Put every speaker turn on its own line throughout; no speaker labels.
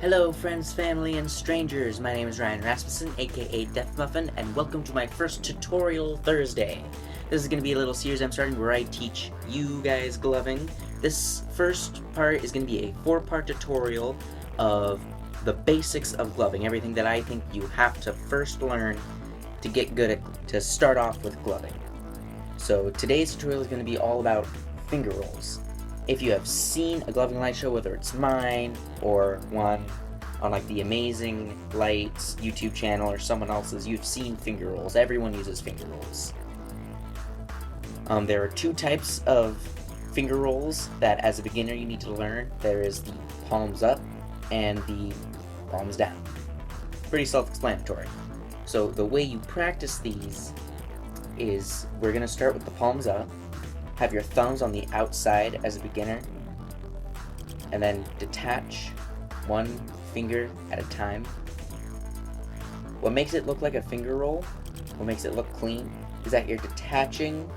Hello friends, family, and strangers, my name is Ryan Rasmussen, aka Death Muffin, and welcome to my first Tutorial Thursday. This is going to be a little series I'm starting where I teach you guys gloving. This first part is going to be a 4-part tutorial of the basics of gloving, everything that I think you have to first learn to get good at, to start off with gloving. So today's tutorial is going to be all about finger rolls. If you have seen a gloving light show, whether it's mine or one on like the Amazing Lights YouTube channel or someone else's, you've seen finger rolls. Everyone uses finger rolls. There are 2 types of finger rolls that as a beginner you need to learn. There is the palms up and the palms down. Pretty self-explanatory. So the way you practice these is we're going to start with the palms up. Have your thumbs on the outside as a beginner, and then detach one finger at a time. What makes it look like a finger roll, what makes it look clean, is that you're detaching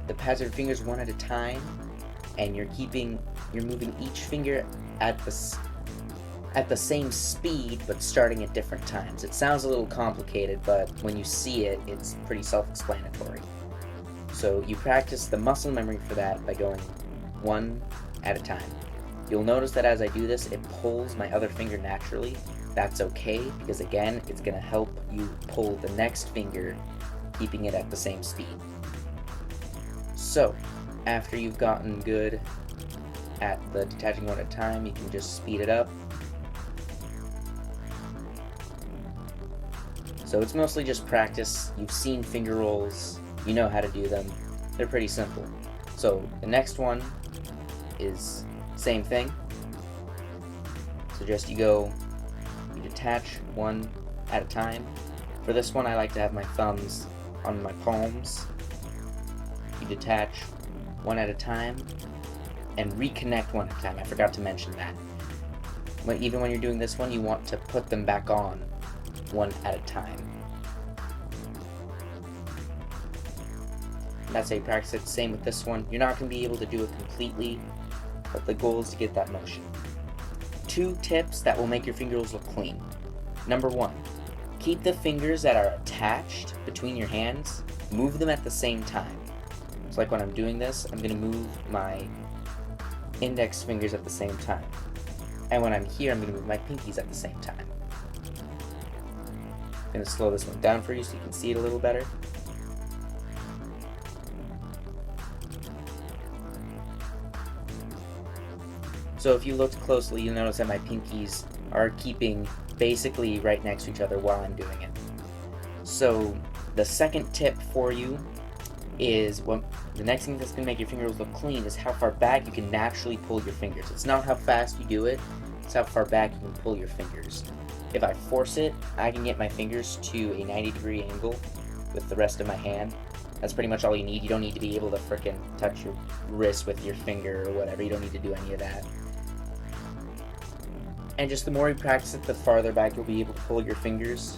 the pads of your fingers one at a time, and you're moving each finger at the same speed, but starting at different times. It sounds a little complicated, but when you see it, it's pretty self-explanatory. So you practice the muscle memory for that by going one at a time. You'll notice that as I do this, it pulls my other finger naturally. That's okay, because again, it's going to help you pull the next finger, keeping it at the same speed. So, after you've gotten good at the detaching one at a time, you can just speed it up. So it's mostly just practice. You've seen finger rolls. You know how to do them. They're pretty simple. So the next one is same thing. So just you detach one at a time. For this one I like to have my thumbs on my palms. You detach one at a time and reconnect one at a time. I forgot to mention that. Even when you're doing this one, you want to put them back on one at a time. That's how you practice it. Same with this one. You're not going to be able to do it completely, but the goal is to get that motion. 2 tips that will make your finger rolls look clean. Number 1, keep the fingers that are attached between your hands, move them at the same time. So like when I'm doing this, I'm going to move my index fingers at the same time. And when I'm here, I'm going to move my pinkies at the same time. I'm going to slow this one down for you so you can see it a little better. So if you looked closely, you'll notice that my pinkies are keeping basically right next to each other while I'm doing it. So the second tip for you is, the next thing that's going to make your fingers look clean is how far back you can naturally pull your fingers. It's not how fast you do it, it's how far back you can pull your fingers. If I force it, I can get my fingers to a 90-degree angle with the rest of my hand. That's pretty much all you need. You don't need to be able to frickin' touch your wrist with your finger or whatever. You don't need to do any of that. And just the more you practice it, the farther back you'll be able to pull your fingers.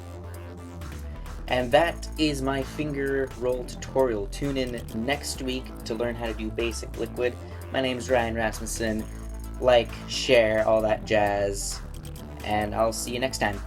And that is my finger roll tutorial. Tune in next week to learn how to do basic liquid. My name is Ryan Rasmussen. Like, share, all that jazz. And I'll see you next time.